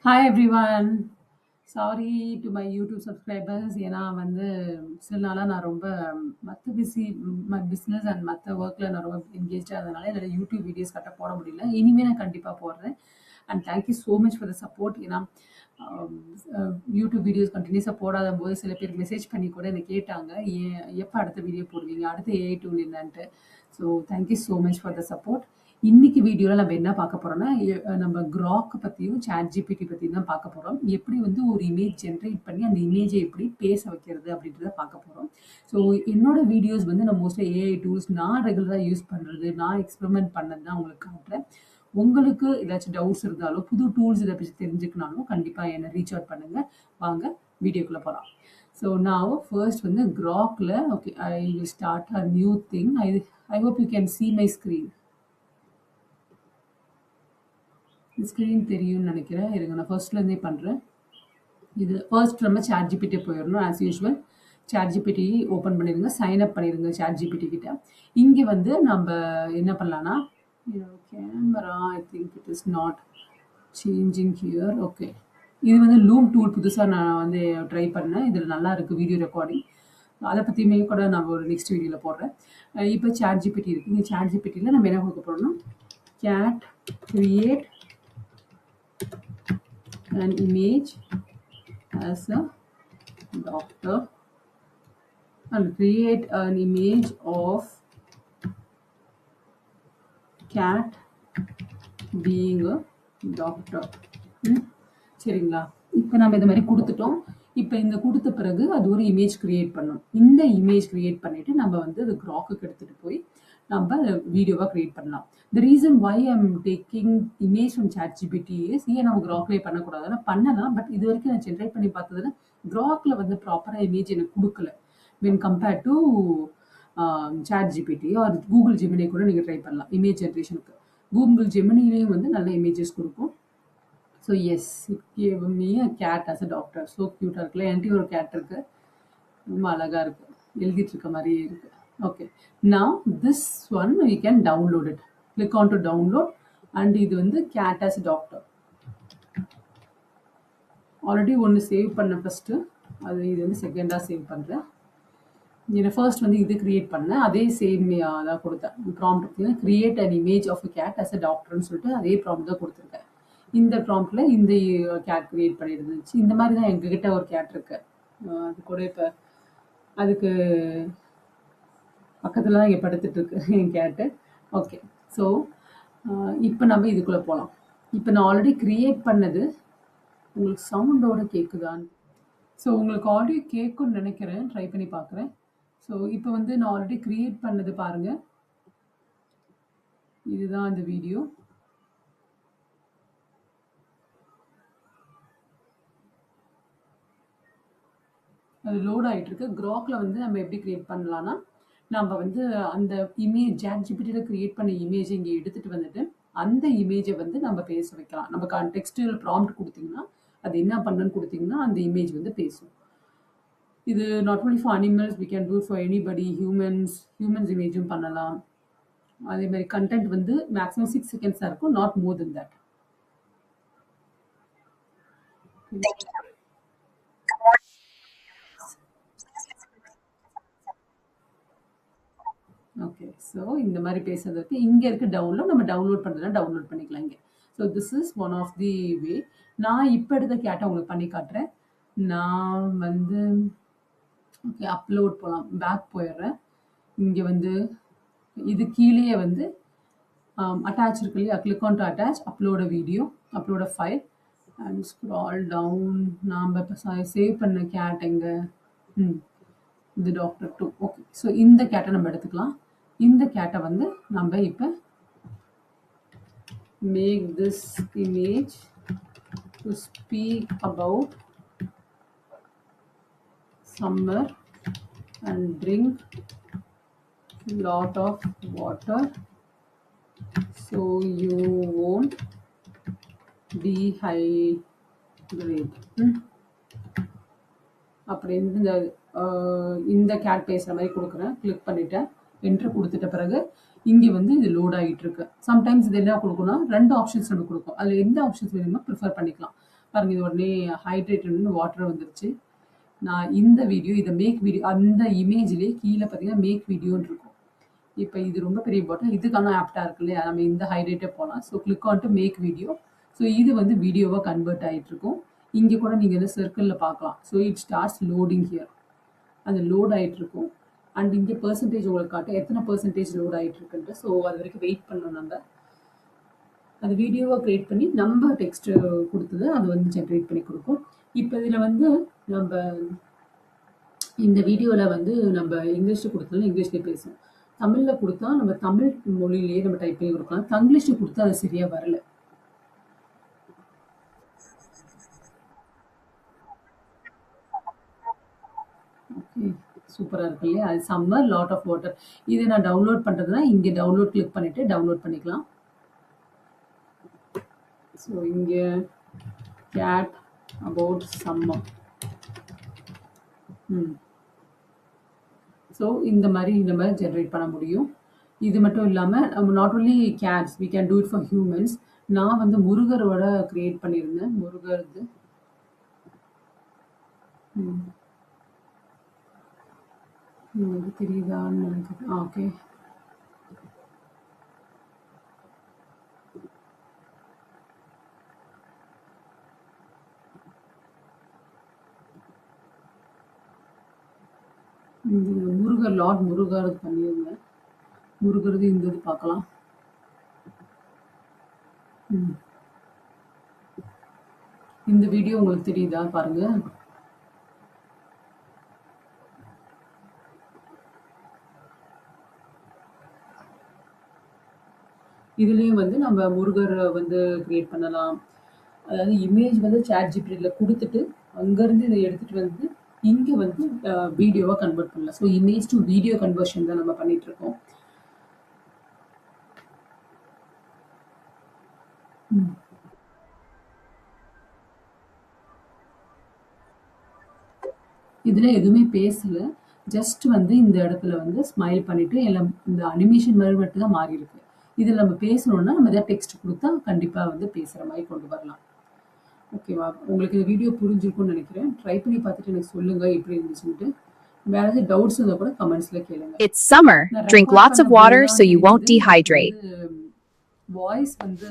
Hi everyone. Sorry to my YouTube subscribers. ஏன்னா வந்து சில நாளாக நான் ரொம்ப மற்ற பிஸ்னஸ் அண்ட் மற்ற ஒர்க்கில் நான் ரொம்ப என்கேஜாக இருந்தனால என்னோட யூடியூப் வீடியோஸ் கரெக்டாக போட முடியல. இனிமேல் நான் கண்டிப்பாக போடுறேன். And thank you so much for the support. ஏன்னா யூடியூப் வீடியோஸ் கண்டினியூஸாக போடாத போது சில பேர் மெசேஜ் பண்ணி கூட என்னை கேட்டாங்க, ஏன் எப்போ அடுத்த வீடியோ போடுவீங்க, அடுத்த ஏஐ டூல் என்னன்ட்டு. So thank you so much for the support. இன்னைக்கு வீடியோவில் நம்ம என்ன பார்க்க போறோம்னா, நம்ம கிராக் பற்றியும் சாட் ஜிபிடி பற்றியும் தான் பார்க்க போகிறோம். எப்படி வந்து ஒரு இமேஜ் ஜென்ரேட் பண்ணி அந்த இமேஜை எப்படி பேச வைக்கிறது அப்படின்றத பார்க்க போகிறோம். ஸோ என்னோட வீடியோஸ் வந்து நான் மோஸ்ட்லி ஏஐ டூல்ஸ் நான் ரெகுலராக யூஸ் பண்ணுறது, நான் எக்ஸ்பெரிமெண்ட் பண்ணது தான் உங்களுக்கு காட்டுறேன். உங்களுக்கு ஏதாச்சும் டவுட்ஸ் இருந்தாலும் புது டூல்ஸ் இதை பற்றி தெரிஞ்சுக்கனாலும் கண்டிப்பாக என்னை ரீச் அவுட் பண்ணுங்க. வாங்க வீடியோக்குள்ளே போகலாம். ஸோ நான் ஃபர்ஸ்ட் வந்து கிராக்ல okay I will start a new thing. I hope you can see my screen. Screen தெரியும்னு நினைக்கிறேன். இருங்க, நான் ஃபர்ஸ்ட்லேருந்தே பண்ணுறேன். இது ஃபர்ஸ்ட் நம்ம சாட் ஜிபிடி போயிடணும். As usual chat GPT open பண்ணிடுங்க, சைன் அப் பண்ணிடுங்க சாட் ஜிபிடி கிட்ட. இங்கே வந்து நம்ம என்ன பண்ணலான்னா, camera I think it is not changing here. Okay, இது வந்து லூம் டூல் புதுசாக நான் வந்து ட்ரை பண்ணேன். இதில் நல்லா இருக்குது வீடியோ ரெக்கார்டிங். அதை பற்றியுமே கூட நான் ஒரு நெக்ஸ்ட் வீடியோவில் போடுறேன். இப்போ சாட் ஜிபிடி இருக்குது. இந்த சாட் ஜிபிடியில் நம்ம என்ன கொடுக்க போகிறோம்னா, cat create an image as a doctor and create an image of cat being a doctor. சரிங்களா? இப்போ நம்ம இந்த மாதிரி கொடுத்துட்டோம். இப்போ இந்த கொடுத்த பிறகு அது ஒரு இமேஜ் கிரியேட் பண்ணும். இந்த இமேஜ் கிரியேட் பண்ணிட்டு நம்ம வந்து அது கிராக்குக்கு எடுத்துட்டு போய் நம்ம வீடியோவாக கிரியேட் பண்ணலாம். The reason why I'm taking image from ChatGPT is, ஏன் நம்ம கிராக்லேயே பண்ணக்கூடாதுன்னா பண்ணலாம். பட் இது வரைக்கும் நான் ஜென்ரேட் பண்ணி பார்த்ததுல கிராக்ல வந்து ப்ராப்பராக இமேஜ் எனக்கு கொடுக்கல when compared to ChatGPT or Google Gemini கூட நீங்கள் ட்ரை பண்ணலாம் இமேஜ் ஜென்ரேஷனுக்கு. கூகுள் ஜெமினிலையும் வந்து நல்ல இமேஜஸ் கொடுக்கும். So yes, it gave me a cat as a doctor. So க்யூட்டாக இருக்குல்ல. என்கிட்ட ஒரு கேட் இருக்குது, ரொம்ப அழகாக இருக்குது, எழுதிட்டு இருக்க மாதிரியே இருக்குது. Okay, now this one you can download it. Click on to download and இது வந்து cat as a doctor. Already ஒன்று சேவ் பண்ண ஃபஸ்ட்டு, அது இது வந்து செகண்டாக சேவ் பண்ணுறேன். இதில் ஃபர்ஸ்ட் வந்து இது கிரியேட் பண்ணேன், அதே சேம் தான் கொடுத்தேன். ப்ராம்ப்ட் பார்த்தீங்கன்னா create an image of a cat as a டாக்டர்னு சொல்லிட்டு அதே ப்ராம்ப்ட் தான் கொடுத்துருக்கேன். இந்த ப்ராம்ப்டில் இந்த கேட் கிரியேட் பண்ணியிருந்துச்சு. இந்த மாதிரி தான் எங்ககிட்ட ஒரு கேட் இருக்கு. அது கூட இப்போ அதுக்கு பக்கத்தில் தான் இங்கே படுத்துட்டு இருக்கு என் கேட்டு. ஓகே, ஸோ இப்போ நம்ம இதுக்குள்ளே போகலாம். இப்போ நான் ஆல்ரெடி கிரியேட் பண்ணது உங்களுக்கு சவுண்டோட கேட்குதான்னு. ஸோ உங்களுக்கு ஆடியோ கேட்கும்னு நினைக்கிறேன், ட்ரை பண்ணி பார்க்குறேன். ஸோ இப்போ வந்து நான் ஆல்ரெடி கிரியேட் பண்ணது பாருங்கள், இதுதான் அந்த வீடியோ. அது லோட் ஆகிட்டு இருக்கு. கிராக்ல வந்து நம்ம எப்படி கிரியேட் பண்ணலாம்னா, நம்ம வந்து அந்த இமேஜ் சாட் ஜிபிடியில் கிரியேட் பண்ண இமேஜை இங்கே எடுத்துகிட்டு வந்துட்டு அந்த இமேஜை வந்து நம்ம பேச வைக்கலாம். நம்ம டெக்ஸ்டில் ப்ராம்ப்ட் கொடுத்தீங்கன்னா அது என்ன பண்ணுன்னு கொடுத்தீங்கன்னா அந்த இமேஜ் வந்து பேசும். இது not only for animals, we can do for anybody. Humans இமேஜும் பண்ணலாம். அதே மாதிரி கண்டென்ட் வந்து மேக்ஸிமம் 6 seconds தான் இருக்கும், not more then that. Okay, so இந்த மாதிரி பேசுறதுக்கு இங்கே இருக்க டவுன்லோட், நம்ம டவுன்லோட் பண்ணுறதுனா டவுன்லோட் பண்ணிக்கலாம் இங்கே. So this is one of the way. நான் இப்போ எடுத்த கேட்டை உங்களுக்கு பண்ணி காட்டுறேன். நான் வந்து ஓகே அப்லோட் போகலாம், பேக் போயிடுறேன். இங்கே வந்து இது கீழேயே வந்து அட்டாச் இருக்கு இல்லையா, click on to attach, upload a video, upload a file and scroll down. நாம் இப்போ சேவ் பண்ண கேட் எங்கே, இது டாக்டர் 2. ஓகே, ஸோ இந்த கேட்டை நம்ம எடுத்துக்கலாம். இந்த கேட்டை வந்து நம்ம இப்போ make this image to speak about summer and drink lot of water so you won't dehydrate. அப்படின்னு இந்த கேட் பேசுகிற மாதிரி கொடுக்குறேன். கிளிக் பண்ணிவிட்டேன், என்ட்ரு கொடுத்துட்ட பிறகு இங்கே வந்து இது லோட் ஆகிட்டு இருக்கு. சம்டைம்ஸ் இது என்ன கொடுக்கணும், 2 ஆப்ஷன்ஸ் நம்ம கொடுக்கும். அதில் எந்த ஆப்ஷன்ஸ் வேணுமோ ப்ரிஃபர் பண்ணிக்கலாம். பாருங்க இது உடனே ஹைட்ரேட்டட்னு வாட்டர் வந்துருச்சு. நான் இந்த வீடியோ இத மேக் வீடியோ அந்த இமேஜ்லயே கீழ பார்த்தீங்கன்னா மேக் வீடியோன்னு இருக்கும். இப்ப இது ரொம்ப பெரிய பாட்டில். இதுக்கான ஆப்ட்டா இருக்கு இல்லையா? நம்ம இந்த ஹைட்ரேட்டே போலாம். So click on to make video. So இது வந்து வீடியோவா கன்வெர்ட் ஆயிட்டு இருக்கும். இங்க கூட நீங்க இந்த சர்க்கிள்ல பார்க்கலாம். So it starts loading here. அது லோட் ஆயிட்டு இருக்கும். அண்ட் இங்க பெர்சன்டேஜ் உங்களுக்கு காட்டும். எத்தனை பெர்சன்டேஜ் லோட் ஆயிட்டு இருக்குன்ட்டு. ஸோ அது வரைக்கும் வெயிட் பண்ணணும் நம்ம. அது வீடியோவா கிரியேட் பண்ணி நம்ம டெக்ஸ்ட் குடுத்தத அது வந்து ஜெனரேட் பண்ணி குடுக்கும். இப்ப இதுல வந்து நம்ப இந்த வீடியோல வந்து நம்ம இங்கிலீஷ்ல குடுத்தாலும் இங்கிலீஷ்லயே பேசுவோம். தமிழ்ல குடுத்தா நம்ம தமிழ் மொழியிலேயே நம்ம டைப் பண்ணி குடுக்கலாம். தங்கிலீஷ்ல குடுத்தா அது சரியா வரல. ஓகே. சூப்பரா இருக்கு இல்லையா? அது சம்மர் லாட் ஆஃப் வாட்டர். இத நான் டவுன்லோட் பண்றதுனா இங்க டவுன்லோட் கிளிக் பண்ணிட்டு டவுன்லோட் பண்ணிக்கலாம். ஸோ இங்க கேட் அபவுட் சம்மர். ஸோ இந்த மாதிரி நம்ம ஜென்ரேட் பண்ண முடியும். இது மட்டும் இல்லாமல் நம்ம not only cats we can do it for humans. நான் வந்து முருகரோட கிரியேட் பண்ணியிருந்தேன். முருகர்து உங்களுக்கு தெரியுதான்னு நினைக்கிறேன். ஓகே. முருகர் லார்ட் முருகர் பண்ணியிருந்தேன். முருகரது இந்த இது பார்க்கலாம். இந்த வீடியோ உங்களுக்கு தெரியுதா பாருங்க. இதுலயும் வந்து நம்ம முருகர் வந்து கிரியேட் பண்ணலாம். அதாவது இமேஜ் வந்து சாட் ஜிபிடில குடுத்துட்டு அங்கேருந்து இதை எடுத்துட்டு வந்து இங்க வந்து வீடியோவா கன்வெர்ட் பண்ணலாம். So image to video conversion தான் நம்ம பண்ணிட்டு இருக்கோம். இதுல எதுவுமே பேசல. ஜஸ்ட் வந்து இந்த இடத்துல வந்து ஸ்மைல் பண்ணிட்டு எல்லாம் இந்த அனிமேஷன் மாதிரி மட்டும் தான் மாறி இருக்கு. இதுல நம்ம பேசணும்னா நம்ம ஏதாவது டெக்ஸ்ட் கொடுத்தா கண்டிப்பா வந்து பேசுற மாதிரி கொண்டு வரலாம். ஓகேவா? உங்களுக்கு இந்த வீடியோ புரிஞ்சிருக்கும்னு நினைக்கிறேன். ட்ரை பண்ணி பார்த்துட்டு எனக்கு சொல்லுங்க எப்படி இருந்துச்சுன்ட்டு. வேற ஏதாவது டவுட்ஸ் இருந்தா கூட கமெண்ட்ஸ்ல கேளுங்க. It's summer. Drink lots of water so you won't dehydrate. Voice வந்து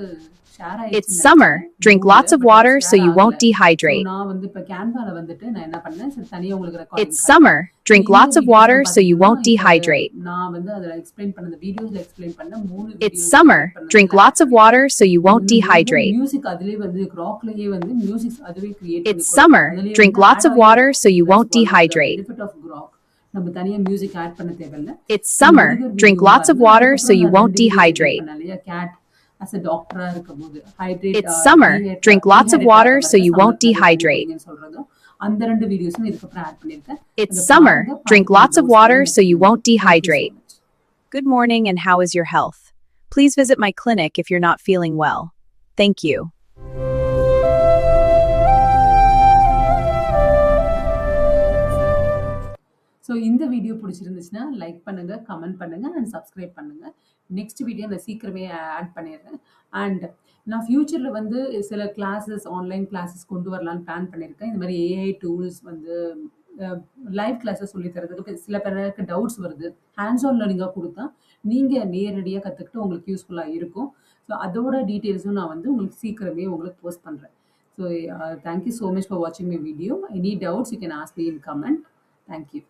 share It's summer. Drink lots of water so you won't dehydrate. நான் வந்து இப்ப கேன்வால வந்துட்டு நான் என்ன பண்ணேன் சரி தனியா உங்களுக்கு recording It's summer. Drink lots of water so you won't dehydrate. நான் வந்து அதல எக்ஸ்பிளைன் பண்ணது வீடியோஸ்ல எக்ஸ்பிளைன் பண்ண 3 It's summer. Drink lots of water so you won't dehydrate. Music அதுலயே வந்து கிராக்லயே வந்து மியூசிக் அதுவே create It's summer. Drink lots of water so you won't dehydrate. benefit of grok நம்ம தனியா மியூசிக் ஆட் பண்ண தேவையில்ல. It's summer. Drink lots of water so you won't dehydrate. cat as a doctor இருக்கும்போது hydrate. It's summer. Drink lots of water so you won't dehydrate. அந்த ரெண்டு வீடியோஸும் இதுக்கு அப்புறம் ஆட் பண்ணிருக்கேன். It's summer. Drink lots of water so you won't dehydrate. Good morning and how is your health? Please visit my clinic if you're not feeling well. Thank you. So இந்த video பிடிச்சிருந்துச்சுன்னா like பண்ணுங்க, comment பண்ணுங்க and subscribe பண்ணுங்க. Next video நான் சீக்கிரமே add பண்ணிடுறேன். And நான் ஃபியூச்சரில் வந்து சில கிளாஸஸ் ஆன்லைன் கிளாஸஸ் கொண்டு வரலான்னு பிளான் பண்ணியிருக்கேன். இந்த மாதிரி ஏஐ டூல்ஸ் வந்து லைவ் கிளாஸஸ் சொல்லி தரதுக்கு சில பேருக்கு டவுட்ஸ் வருது. ஹேண்ட்ஸ் ஆன் லேர்னிங்காக கொடுத்தா நீங்கள் நேரடியாக கற்றுக்கிட்டு உங்களுக்கு யூஸ்ஃபுல்லாக இருக்கும். ஸோ அதோட டீட்டெயில்ஸும் நான் வந்து உங்களுக்கு சீக்கிரமே உங்களுக்கு போஸ்ட் பண்ணுறேன். So thank you so much for வாட்சிங் my video. Any doubts you can ask me in comment. Thank you.